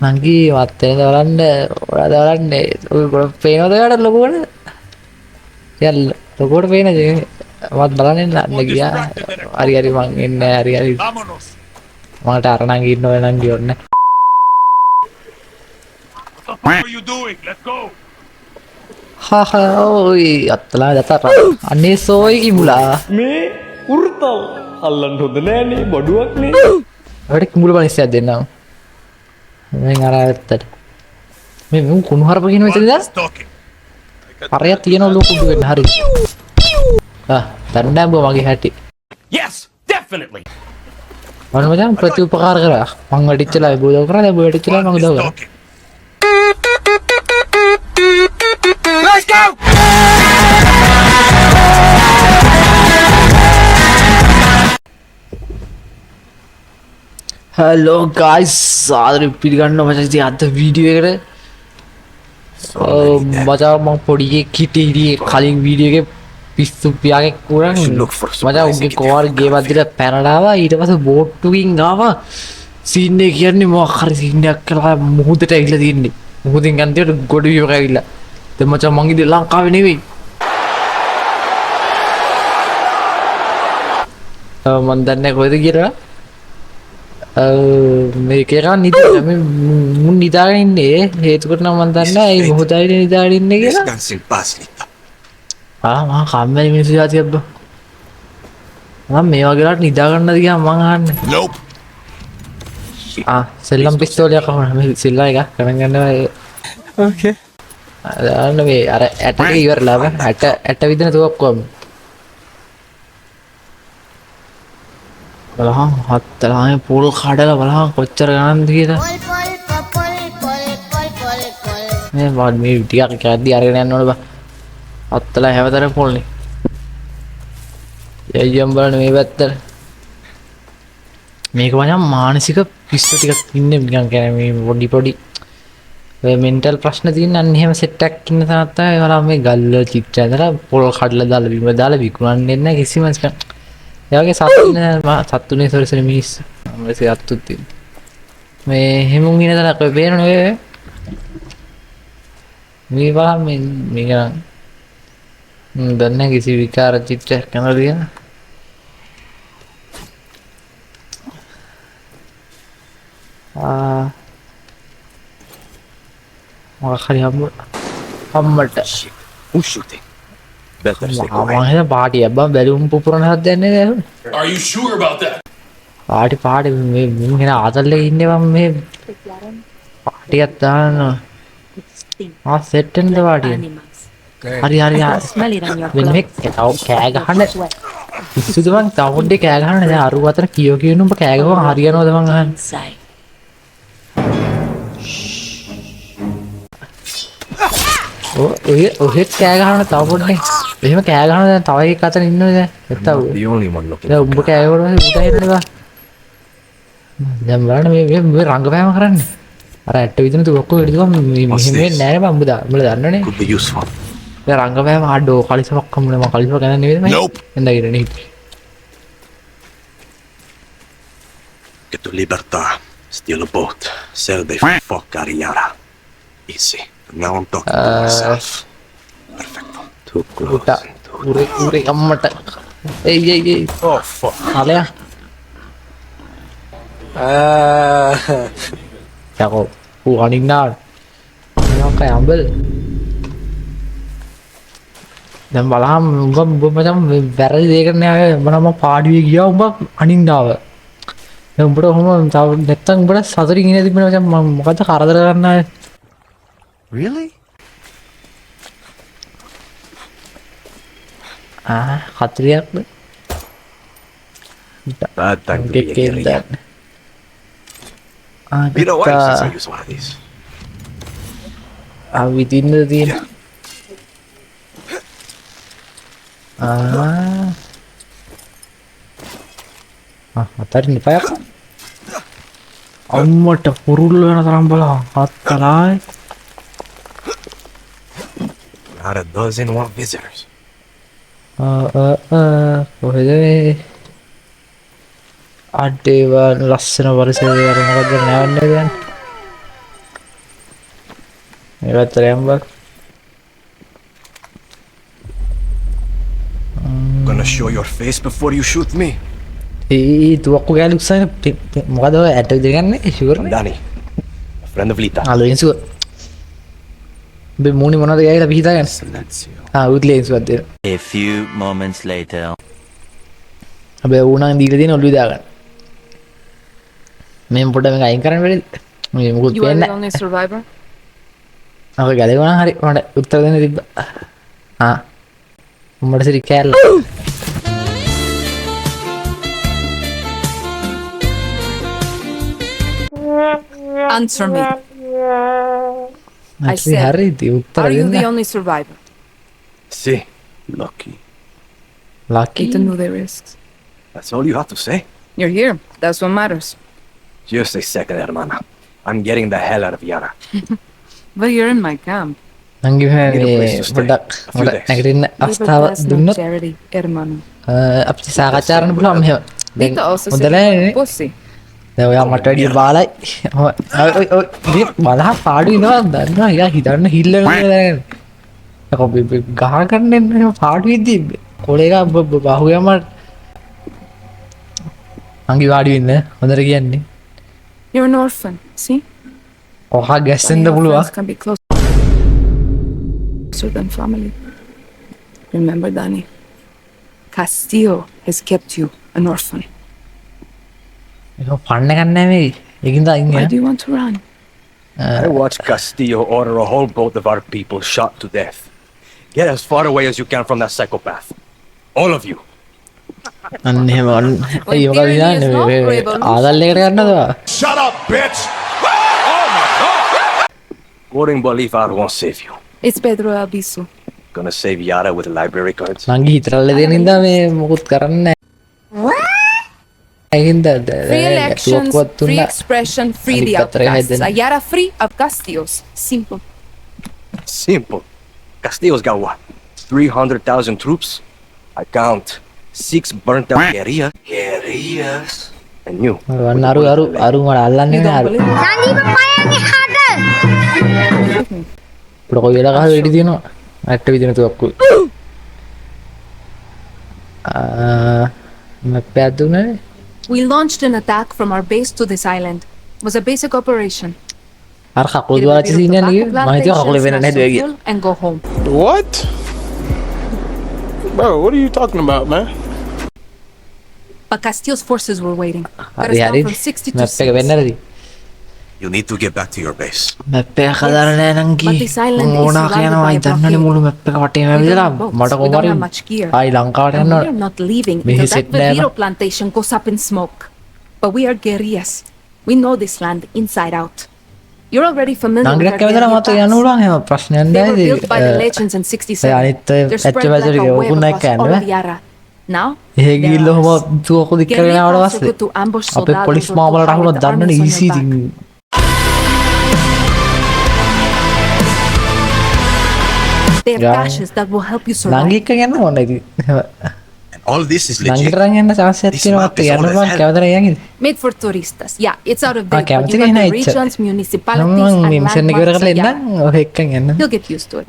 නංගී මත්තේ දවලන්න ඔයාද බලන්නේ පේනොදකට ලොකුවට යල් ලොකෝට පේන මත් බලන්න අන්න ගියා හරි හරි මං එන්න හරි හරි මට අරනං ඉන්න ඔය නංගි ඔන්න හහ ඔයි අත්තලා දතර අන්නේ සෝයි කිමුලා මේ උර්තල් අල්ලන්න හොඳ නෑනේ බොඩුවක්නේ වැඩ කිමුල පනිස්සයක් දෙන්නම් මෙන් අර ඇත්තට මේ මුන් කුණුහරුප කියන මෙතනද පරයක් තියෙනවා ලොකු කුඩු වෙන්න හරි දන්නේ බෝ මගේ හැටි yes definitely මම මචං ප්‍රතිඋපකාර කරා මං වැඩිච්චලා බෝදව කරා දැන් බෝ වැඩිච්චලා මං උදව් කරා let's go hello guys ආදරේ පිළිගන්න මචං ඉතින් අද වීඩියෝ එකට මචං මං පොඩි කිටි කලින් වීඩියෝ එකේ පිස්සු පියාගේ කුරන් මචං උගේ කෝල් ගේමක් දීලා පැනලා ආවා ඊට පස්සේ බෝට්ටුකින් ආවා සීන් එක කියන්නේ මොකක් හරි සීන් එකක් කරලා මුහුදට ඇවිල්ලා තින්නේ මුහුදෙන් ගන්තියට ගොඩ විවක ඇවිල්ලා දැන් මචං මං ඉතින් ලංකාවේ නෙවෙයි මන් දන්නේ කොහෙද කියලා මේක එක නිදා මුන් නිදාගෙන ඉන්නේ හේතුකට නම් මන් දන්නේ ඇයි මොහොතයි නිදාගෙන ඉන්නේ කියලා මම කම්මැලි මිනිස්සු જાතියක් බා මම මේ වගේ රට නිදා ගන්නද කියලා මං අහන්නේ සෙල්ලම් පිස්තෝලයක් අහනවා මේ සෙල්ලම් එක ගණන් ගන්නවා ඕකේ අන්න මේ අර ඇට එක ඉවරලා බා ඇට විදින තුවක් කොම් බලහන් හත්තලාගේ පොල් කඩලා බලහන් කොච්චර ගණන්ද කියලා මේ මේ ටිකක් කැද්දි අරගෙන යන්න ඕනේ බා අත්තලා හැවතර පොල්නේ යයියම් බලන්න මේ පැත්තට මේක මචං මානසික පිස්සු ටිකක් ඉන්නේ නිකන් කියන්නේ මේ පොඩි ඔය මෙන්ටල් ප්‍රශ්න තියෙන අන්න එහෙම සෙට් එකක් ඉන්න තාත් තමයි ඒවලා මේ ගල්ල චිත්‍ර ඇඳලා පොල් කඩලා දාලා බිම දාලා විකුණන්නේ නැහැ කිසිම ඒ වගේ සත්තුනේ සොරසන මිනිස්සු මම සත්තුත් මේ හැමුන් ඉනදලා කොයි බේරනේ මේ බලන්න මේක දන්නේ කිසි විකාර චිත්‍රයක් කරනවා කියලා මොකක් හරි හම්මට මම පාටිය බං බැලුම් පුපුරන හදන්නේ නැහැ are you sure about that party මේ මුන් එන ආතල්ලේ ඉන්නේ මම මේ පාටියක් දානවා සෙට් වෙනද පාටිය හරි වෙන මේ තව කෑ ගහන්න පිස්සුද මං තව පොඩ්ඩේ කෑ ගහන්න දැන් අරු අතර කියෝ කියනු උඹ කෑ ගහුවම හරියනවද මං අහන්නේ ඔහෙ කෑ ගහන්න තව පොඩ්ඩේ එහෙම කෑ ගහන දැන් තව එකක් අතර ඉන්නවද දැන් නැත්තම් දැන් උඹ කෑ ගහුවම උඩ හිරන්නේ බා දැන් බලන්න මේ රංගපෑම කරන්නේ අර ඇට්ට විදින තු ඔක්කොම වෙඩි මේ මෙහෙම නෑ බං උඹ දන්නවනේ දැන් රංගපෑම ආඩෝ කලිසමක් කම්මුනේ මම කලිසම ගණන් නෙවෙයි මම එන්න ඉරනේ Que tu libertad steal a boat, sell the fuck out of Yara. Easy. Now I'm talking to myself. Perfecto. Too close. Ure අම්මට එයි Oh fuck. හලයා යකෝ අනින්නා මොකක් අඹල් දැන් බලහම් උඹ මචං වැරදි දෙයකට නෑ මම පාඩුවේ ගියා උඹ අනින්නාව දැන් උඹට කොහොම තව නැත්තම් උඹට සතුටින් ඉන්නේ තිබුණා මචං මම මොකද කරදර කරන්න ආයේ Really? කතරයක්ද Bad time to be a guerrilla. You know what? Since I use one of these. විදින්න තියෙන අතරින් ඉපයක් අම්මට පුරුල්ල වෙන තරම් බලන්න හත්කලායි Not a dozen more visitors. කොහෙද අඩේවා ලස්සන පරිසරයක් මොකද නැවන්නේ දැන් ඒකතරයම් බක් Gonna show your face before you shoot me. ඒ තුවක්කු ගෑල උත්සාහ මොකද ඔය ඇට විදිරගන්න ශුවර I'm Danny, a friend of Lita. අලුවෙන්සුව මූුණි මොනද ගෑල පිහිතාගන්න Silencio. උත්ලේන්සුවත්ය A few moments later. හැබැ ඕනන් දීල තින ඔල්ලු දාගන්න මෙම පොට මේ අයින් කරන්න වැඩ මුකුත් You are පෙන්න the only survivor? අප ගැලවුණ හරි මට උත්තර දෙන්න තිබ්බ උඹට සිරි කෑල්ල Answer me. I හරි said, හරි ඉතින් උත්තර Are you the දෙන්න only survivor? Si. Lucky. ලකි Need to know the risks. That's all you have to say? You're here. That's what matters. Just a second, hermana. I'm getting the hell out of Yara. But you're in my camp. නංගි Need a place to stay. පොඩ්ඩක් A few මට days. නැගටන්න අවස්ථාව Libertas no දුන්නොත් charity, hermano. අපි සාකච්ඡාරන්න පුළුවන් මෙහෙම Lita also said හොඳලා you're a pussy. දැන් ඔයා මට වැඩිය බාලයි ඔය බලහ පාඩු ඉනවා දන්නවා එයා හිතන්න හිල්ලන ගහ ගන්න පාඩු ඉද්දි කොලේක බහුවම අංගි වාඩි වෙන්න හොඳට කියන්නේ You're an orphan. See? ඔහා Funny ගැස්සෙන්ද how පුළුවන් friends can be closer than family. Remember, Danny. Castillo has kept you an orphan. ඒක පන්න ගන්න මේ ඒකින්ද Why අයින් do you want to run? I watched Castillo order a whole boat of our people shot to death. Get as far away as you can from that psychopath. All of you. අන්න එහෙම ඒ මොකද කියන්නේ ආදල්ලයකට ගන්නදවා Shut up, bitch! Quoting Bolivar won't save you. It's Pedro Albizu. Gonna save Yara with library cards. නංගි හිතරල්ල දෙන හින්දා මේ මොකුත් කරන්න ඒකින්ද Free elections, free expression, free the Adik Patra outcasts. Hayden. Ayara free of Castillos. Simple. Simple. Castillo's got what? 300,000 troops? I count 6 burnt out guerrillas. Guerrillas. And you. වන්න අරු අරු මට අල්ලන්නේ You නෑ don't අරු believe me? පොඩ කොයි වෙලාවක හරි වෙඩි තියෙනවා ඇට්ට විදින තුවක්කු මැප් එකක් දුන්නේ We launched an attack from our base to this island. It was a basic operation. අර කකුල් Get a දාච්ච bit of scene tobacco යන්නේ මම හිතුවා කකුලේ වෙන plantations, නේද national වෙයි fuel, and go home. What? Bro, what are you talking about, man? But Castillo's forces were waiting. Got us හරි down හරි from 60 to මැප් එක 6. වෙන්න ඇති You need to get back to your base. Map එක හදාලා නෑ නංගි But this island is ඕනා surrounded කියනවා by a අයි දන්නනේ blockade. මුළු මැප් එක වටේම We don't ඇවිදලා have boats. මට We don't කොහොමරි have much gear. ආයි ලංකාවට And යන්න we are not leaving Mehe until that set නෑ Viviro no. plantation goes up in smoke. But we are guerrillas. We know this land inside out. You're already familiar with නංගිලක් our කැමතිලා guerrilla මත යන්න paths. පුළුවන් එහෙම ප්‍රශ්නයක් They නෑ were built by the ඉතින් legends in 67. අනිත් They're spread ඇච්ච like වැදට a web ගෙවකුන්නක් across all කෑන්න of Yara. Now, එහෙ there ගිල්ල are හොම us. තුවක්කු දික් කරගෙන Guerrilla ආවට also පස්සේ good to ambush අපේ soldados police or to මාමලට hide අහුනොත් the දන්නනේ armies on easy your ඉතින් back. They have Yeah. caches that will help you survive. නංගි එක්ක යන්න ඕන ඉතින් And all this is legit. නංගිට රන් යන්න chance එකක් This තියෙනවා map is යන්න old as බං hell. කැමතිද යන්නේ Made for touristas. Yeah, it's out of Ah, date. But කැමති you got කෙනා the ඉච්ච. regions, municipalities, මම and මේ මිෂන් එක ඉවර landmarks කරලා of Yara. එන්නම් ඔය එක්කන් යන්න You'll get used to it.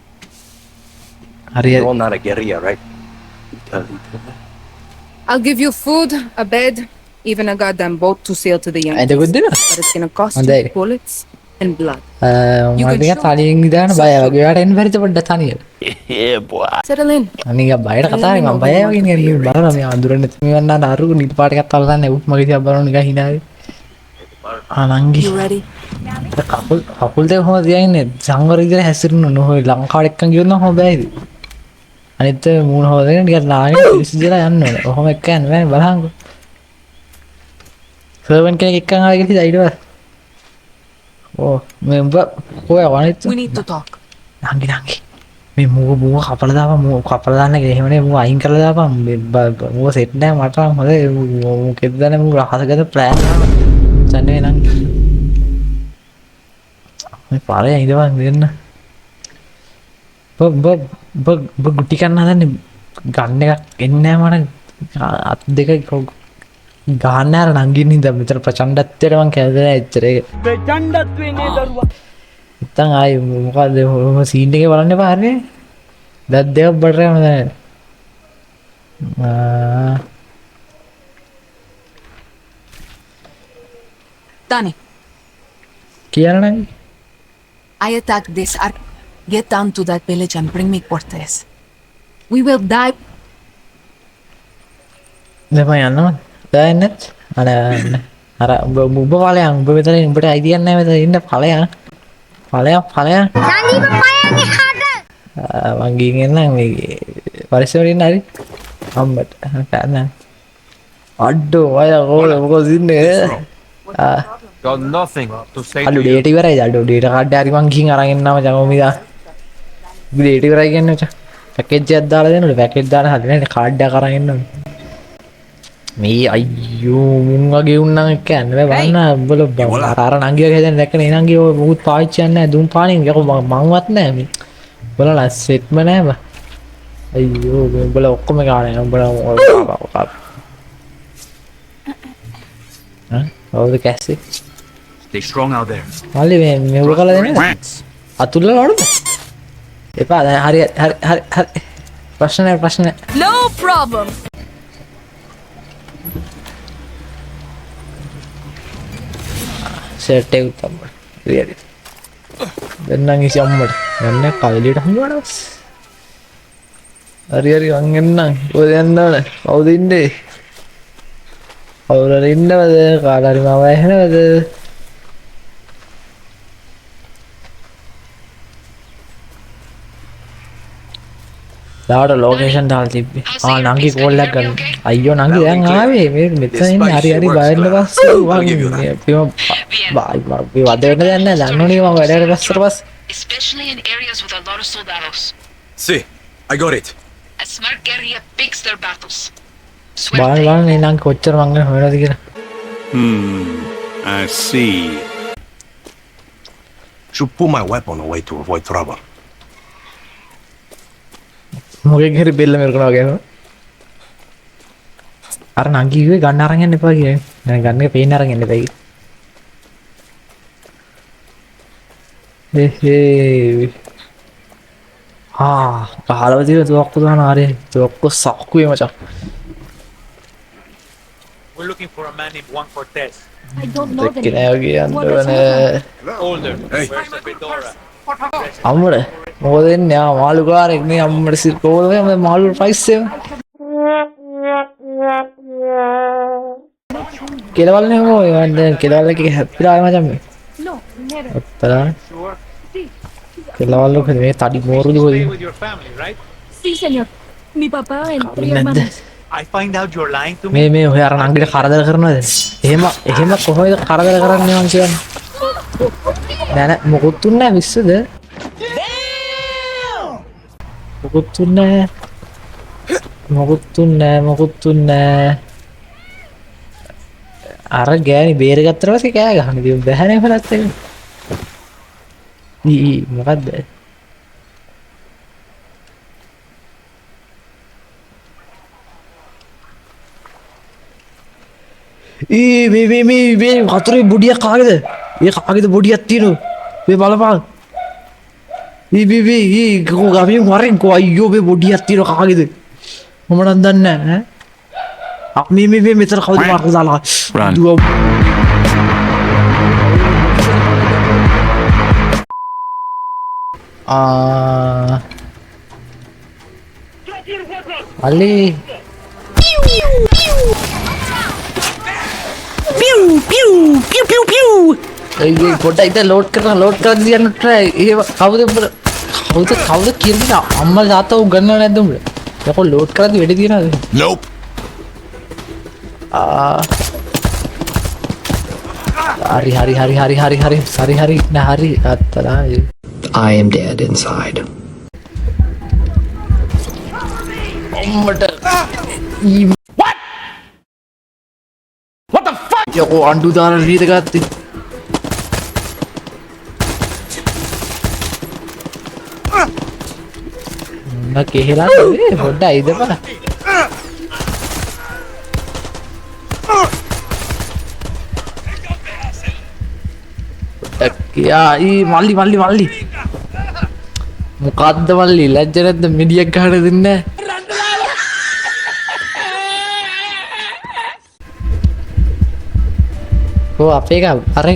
හරි You're all not a guerrilla, right? Tell Lita that. I'll give you food, a bed, even a goddamn boat to sail to the Yankees. ඇදකුත් දෙනවා But it's gonna cost Andai. you bullets and blood. මම ටිකක් තනියෙන් ඉඳන් බය වගේ වට එන්න බැරිද පොඩ්ඩක් තනියෙන් Yeah, boy. Settle in. අනික බයට කතා කරේ මම බයයි වගේ නිකන් මේ බලනවා මේ අඳුරන්නේ මේ වන්න අරු නිල් පාට එකක් තලන්නේ උත් මගේ දිහා බලන නිකන් hinaවේ අනංගි You ready? කකුල් දෙක කොහොමද තියන්නේ සංවර විදිහට හැසිරෙන්න නොහොයි ලංකාවට එක්කන් ගියොත් නම් හොම බෑයිද අනිත් මූණ හොදගෙන ටිකක් නාගෙන ඉස්සෙල්ලා යන්න ඕනේ ඔහොම එක්ක යන්න බෑනේ බලහන්කෝ සර්වන් කෙනෙක් එක්කන් ආවේ කියලා ඊට පස්සේ ඕ මේ උඹ කොහේ වනිත් We need to talk. නංගි මේ මූව කපලා දාපන් මූව කපලා දාන්න කියලා එහෙම නේ මූව අයින් කරලා දාපන් මූව සෙට් නැහැ මට නම් හොඳයි මොකෙද දන්නේ මූව රහසගත ප්ලෑන් එක සන්නේ නංගි මේ පාරේ ඉඳවන් දෙන්න බ ගුටි කන්න හදන්නේ ගන්න එකක් එන්නේ නැහැ මට අත් දෙක ගහන්න අර නංගින් හින්දා මෙතන ප්‍රචණ්ඩත්වයට මං කැමති නැහැ එච්චර ඒක නැත්තම් ආයි මොකද ඔහොම සීන් එකේ බලන්න එපා හරිනේ. දත් දෙකක් බඩට යනවා දැන්. Danny, කියන්න නම් I attacked this ark. Get down to that village and bring me Cortez. We will die. දැන් යනවා. දැන් අර උඹ ඵලයන් උඹ මෙතන උඹට අයිතියක් නැහැ මෙතන ඉන්න ඵලයන්. ඵලයන්. මං ගිහින් එන්නම් මේ පරිස්සමෙන් ඉන්න හරි. අම්මට ගන්න. අඩෝ අය මොකද ඉන්නේ? Got nothing to say අඩෝ ඩේට් ඉවරයි අඩෝ ඩේට් කාඩ් හරි මං ගිහින් අරන් එන්නම් ජනෝමිදා. ඩේට් ඉවරයි කියන්නේ මචං. පැකේජ් එකක් දාලා දෙන්නද? පැකේජ් දාන්න හදන්නේ කාඩ් එකක් අරන් එන්න ඕනේ. මේ අයියෝ මුන් වගේ උන්නම් එක්ක යන්න බෑ බලන්න උඹලා අර නංගියගේ හැදෙන දැක්කනේ ඒ නංගිය ඔය මුකුත් පාවිච්චි යන්නේ නැහැ දුම් පානින් යකෝ මංවත් නැහැ මේ උඹලා සෙට්ම නැහැ බා අයියෝ උඹලා ඔක්කොම ගානේ උඹලා ඔව් කැස්සේ Stay strong out there. මල්ලි මේ උඹ කළා දෙන්නේ අතුල්ලා වඩුද එපා දැන් හරි ප්‍රශ්න නැහැ No problem. සෙට් එක තමයි. රියලි. දෙන්නම් ඉසි අම්මට. යන්නේ කවලියට හම්බුණා. හරි මං එන්නම්. ඔය යන්න ඕනේ. කවුද ඉන්නේ? කවුරු හරි ඉන්නවද? කාලා හරි මම ඇහෙනවද? දාට ලොකේෂන් දාලා තිබ්බේ. නංගි කෝල් එකක් ගන්න. අයියෝ නංගි දැන් ආවේ. මේ මෙතන ඉන්නේ හරි බයන්න පස්සේ මේ වද වෙන්න දෙයක් නැහැ. දන්නෝනේ මම වැඩකට ගස්සට පස්සේ. Especially in areas with a lot of soldados. See, I got it. A smart guerrilla picks their battles. බලන්න මේ නංගි කොච්චර මං ගැන හොයනවද කියලා. I see. Should pull my weapon away to avoid trouble. මොකෙන් හරි බෙල්ල මෙරකනවා වගේ නෝ. අර නංගි කිව්වේ ගන්න අරන් යන්න එපා කියලා. දැන් ගන්න එක පේන්න අරන් යන්න එපා කියලා. පහලව තියෙන තුවක්කු දාන ආරේ තුවක්කු සක්කුවේ මචං. We're looking for a man named Juan Cortez. I don't know the දෙක්කේ නෑ වගේ යන්න What is ඕනේ. Older. Hey. Wears a fedora. අම්මට මොකද එන්නේ ආ මාළු කාරෙක් නේ අම්මට සිල් කොහොමද මේ මාළු ප්‍රයිස් එක කෙලවල්නේ මොකෝ දැන් කෙලවල් එකේ හැප්පිලා ආවේ මචං මේ No, never. ඔත්තලා Sure. කෙලවල් එක මේ තඩි මෝරුදු Stay කොයි with your family, right? Sí, señor. Mi papá and three නැද්ද hermanos. I find out you're lying to me. මේ ඔය අර නංගිට කරදර කරනවද එහෙම කොහොමද කරදර කරන්නේ මං කියන්නේ නෑ මොකුත් තුන්නේ නැහැ විශ්සද මොකුත් තුන්නේ නැහැ අර ගෑණි බේරගත්තට පස්සේ කෑ ගහන ඉතින් බැහැනේ බලත් එක මොකද්ද මේ වතුරේ බොඩියක් කාගේද? ඒ කාගේද බොඩියක් තියෙනව? මේ බලපන්. කෝ ගාමින් වරෙන් කෝ අයියෝ මේ බොඩියක් තියෙනව කාගේද? මම නම් දන්නේ නැහැ ඈ. මේ මෙතන කවුද මාර්ග දාලා? අලි ඒ පොඩ්ඩක් ඉතින් ලෝඩ් කරලා දියන්න try ඒ කවුද කියන්නේ අම්මලා තාත්තා උගන්නව නැද්ද උඹට යකෝ ලෝඩ් කරද්දි වෙඩි තියනවද Nope. හරි නෑ අත්තලා I am dead inside. අම්මට What the fuck යකෝ අඬු දාන රීත ගත්තේ කෙහෙලා නේ පොඩ්ඩක් ඉදපන් යා ඊ මල්ලි මොකද්ද මල්ලි ලැජ්ජ නැද්ද මිඩියක් ගහන්න දෙන්නේ කො අපේ එක අර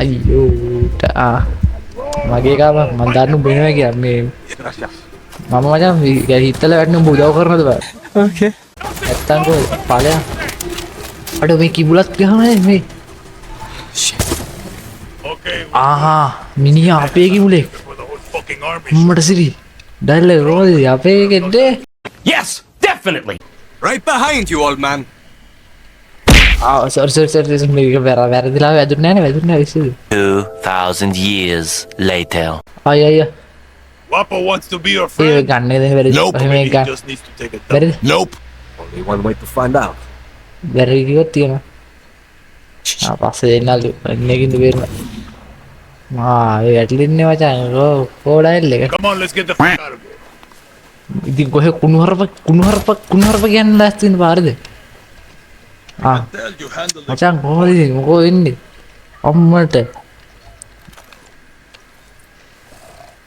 අයියෝ මගේ එක මම දන්නු බේනවා කියලා මේ මම මචං හිතලා වැටෙන උඹ උදව් කරනවද බෑ ඕකේ නැත්තම් කො ඵලයන් අඩෝ මේ කිඹුලත් ගහන්නේ මේ ආහා මිනිහා අපේ කිඹුලෙක් මට සිරි ඩයිලොග් රෝල් අපේ එකෙද්ද Yes, definitely. Right behind you, old man. Sir මේක වැරදිලා වැදුන්නේ නැහැ වැදුන්නේ නැහැ 2,000 years later. අය Wapo wants to be your A friend. ගන්නේ දැන් වැරදි Nope. මේ He ගන්න just needs to take a වැරදි dump. Nope. Only one way to find out. වැරදි කිව්වොත් තියෙනවා පස්සේ දෙන්නලු එන්නකින්ද බේරන ඒ ඇටලින්නේ මචං කෝඩයිල් එක Come on, let's get the fuck out of here. ඉතින් කොහෙ කුණුහරුප කියන්න ලෑස්ති වෙන පාරද Tell you handle the මචං කොහොමද ඉතින් මොකෝ වෙන්නේ අම්මට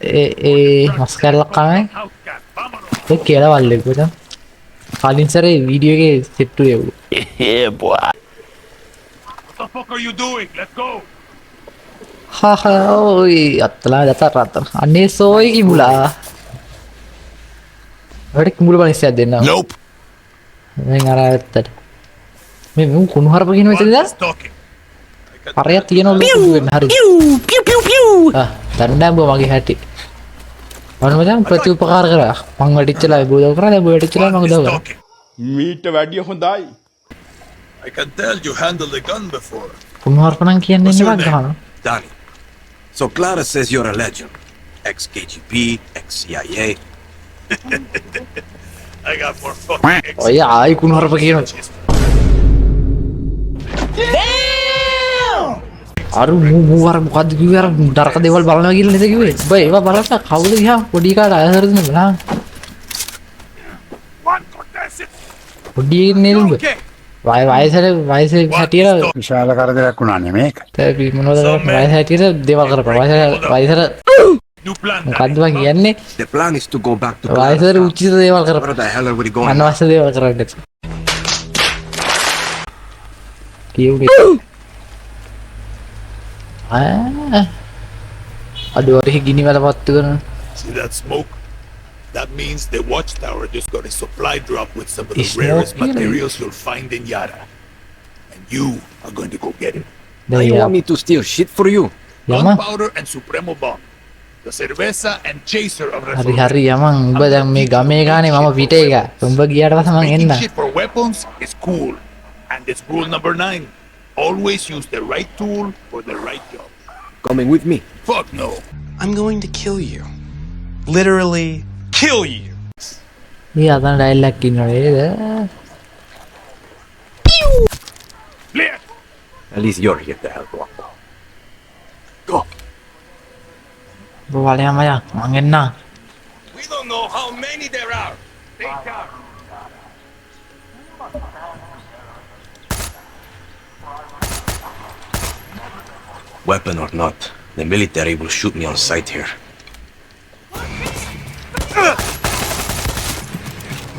ඒ මස් කැල්ලක් කන්නේ ඒ කියලා වල්ලේ මචං කලින් සැරේ වීඩියෝ එකේ සෙට් වුණේ Yeah, boy. What the fuck are you doing? Let's go. ඔයි අත්තලා දතර අනේ සෝයි කිඹුලා වැඩ කිඹුල බලන්නස්සයක් දෙන්න Nope. දැන් අර ඇත්තට මේ මු කුණුහරුප කියන මෙතනද Talking. පරයක් තියෙනවලු වෙන්න හරි දණ්ඩම් මගේ හැටි මම මචං ප්‍රතිඋපකාර කරා මං වැඩිච්චලා උදව් කරා දැන් වැඩිච්චලා මං උදව් කරා මීට වැඩිය හොඳයි. I can tell you handled a gun before. කුණුහරුප නම් කියන්නේ What's your නෙවෙයි name? ගහන Danny. So Clara says you're a legend. Ex-KGB, ex-CIA. I got more fucking ex. ඔය ආයි කුණුහරුප කියනවා අර මූ අර මොකද්ද කිව්වේ අර නරක දේවල් බලනවා කියලා නේද කිව්වේ බයි ඒවා බලන්න කවුද ගියා පොඩි කාට අයහරද නේ පොඩි නේද උඹ Okay. වයසේ හැටියට විශාල කරදරයක් වුණානේ මේක. තේ මොනවද වයස හැටියට දේවල් කරපන් වයසට New plan. මොකද්ද මං කියන්නේ The plan is to go back to වයසට Clara. උචිත දේවල් කරපන් Where the hell are we going? අනවශ්‍ය දේවල් කරන්න කියුනේ අඩුවරෙහි ගිනි වල පත්තු කරන See that smoke? That means the watchtower just got a supply drop with some of the It's rarest smoky, like- materials you'll find in Yara. And you are going to go get it. දැන් යා me to steal shit for you? යම Gunpowder and Supremo bomb. The cerveza and chaser of හරි Reforma. හරි යමන් උඹ දැන් මේ ගමේ ගානේ මම පිටේ එක උඹ ගියාට පස්සේ මං Making එන්න shit for weapons is cool. And it's rule number 9. Always use the right tool for the right job. Coming with me. Fuck no. I'm going to kill you. Literally kill you. මේ අතන dialogue ඉන්නව නේද Clear. At least you're here to help Wapo. Go. උඹ වලයන් මචං මං එන්න We don't know how many there are. Take care. Weapon or not, the military will shoot me on sight here.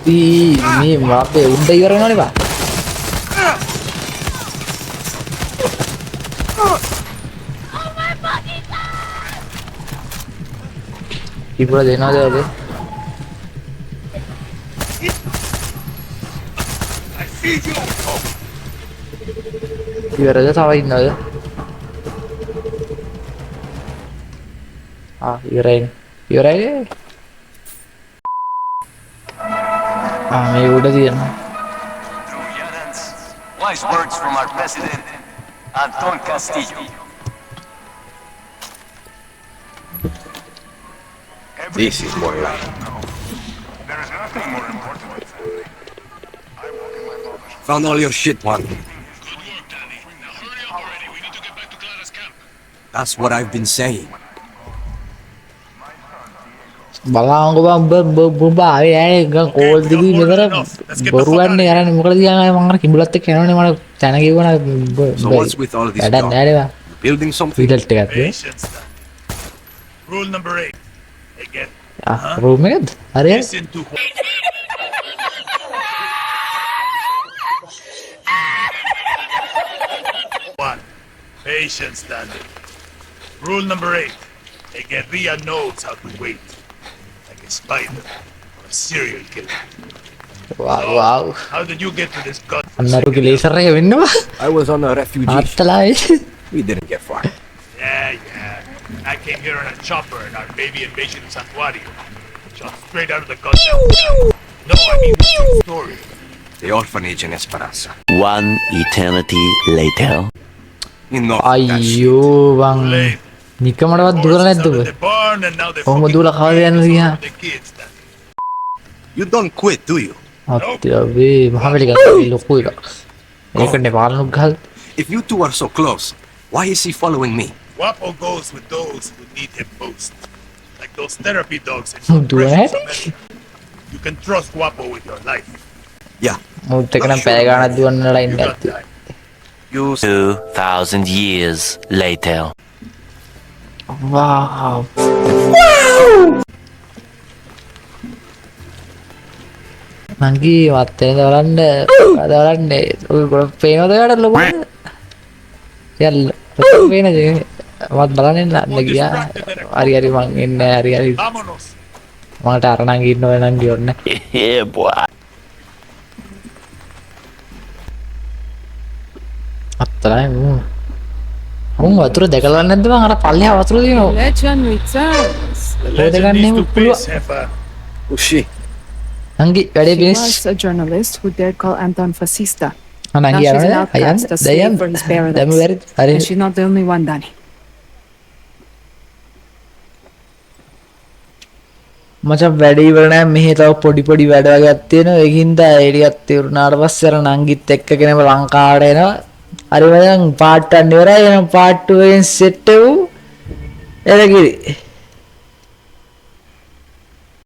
මේ අපේ උඩ ඉවර වෙනවනේ බා ඉබුල දෙනවද ඔබ ඉවරද තව ඉන්නවද ඉවරයි මේ උඩ තියෙනවා Wise words from our president, Anton Castillo. This is more like Found all your shit, Juan. That's what I've been saying. බලංගො බම්බ ආවේ ඈ ගන් කෝල් දිවි මෙතන බොරුවන්නේ යන්නේ මොකද කියන්නේ මම අර කිඹුලත් එක්ක යනවනේ මම තැන කිව්වනේ So what's with all this වැඩක් talk? නෑ නේද building something? විලට් එකක් නේ. Patience, Stanley. Rule number 8. Again, room එකද? හරියට. listen to one. Patience, Stanley. Rule number 8. A guerrilla knows how to wait. Like a spider or a serial killer. wow. How did you get to this gun? අන්නරුගේ laser එක වෙන්නවා. I was on a refugee. ආත්තලායි. We didn't get far. Yeah. I came here on a chopper in our baby invasion of Santuario. Shot straight out of the goddamn. No, I mean the true story. The orphanage in Esperanza. One eternity later. Enough of that shit. අයියෝ බං. Lame. නිකමඩවත් දුරලා නැද්ද ඔබ? The barn and now they කොහොම දුවලා කවද යන්නේ දිහා? the kids. You don't quit, do you? අත්‍යවේ Mahaweli ගත්තා ලොකු එකක්. ඒකනේ පාලනුක් ගහල්. If you two are so close, why is he following me? Wapo goes with those who need him most. Like those therapy dogs in Do Corrections I? America. You can trust Wapo with your life. Yeah. මුත් එක නම් පැය ගානක් දුවන්නලා You ඉන්න got ඇත්ති. time. You 2,000 years later. wow. නංගි වත් වෙනද බලන්න. අද බලන්න. ඔය ගොඩක් පේනවද ඔයාලට ලොකු? යල්ල. පේනද? වත් බලන්න නන්න ගියා. හරි මං එන්නේ හරි. Vámonos. මට අරණන් ඉන්න ඔය නංගි ඔන්න. Yeah, boy. අත්තලයි මුන් වතුර දැකලා නැද්ද මං අර පල්ලෙහා වතුර දිනනවා. Legend returns. The Legend legend needs needs to to pull piss, Hefa. who's she? නංගි වැඩේ He phoenix. was a journalist who dared call Anton fascista. නංගි Now she's an යනවා outcast, a slave for his paradise. දැන් වැරදි. හරි. And she's not the only one, Danny. මචං වැඩ ඉවර නෑ මෙහි තව පොඩි වැඩ වගේක් තියෙනවා ඒකින්ද ඒ ටිකත් ඉවරනාට පස්සේ අර නංගිත් එක්කගෙනම ලංකාවට එනවා හරි මචං පාර්ට් 1 ඉවරයි එහෙනම් පාර්ට් 2 එකෙන් සෙට් වෙමු එළකිරි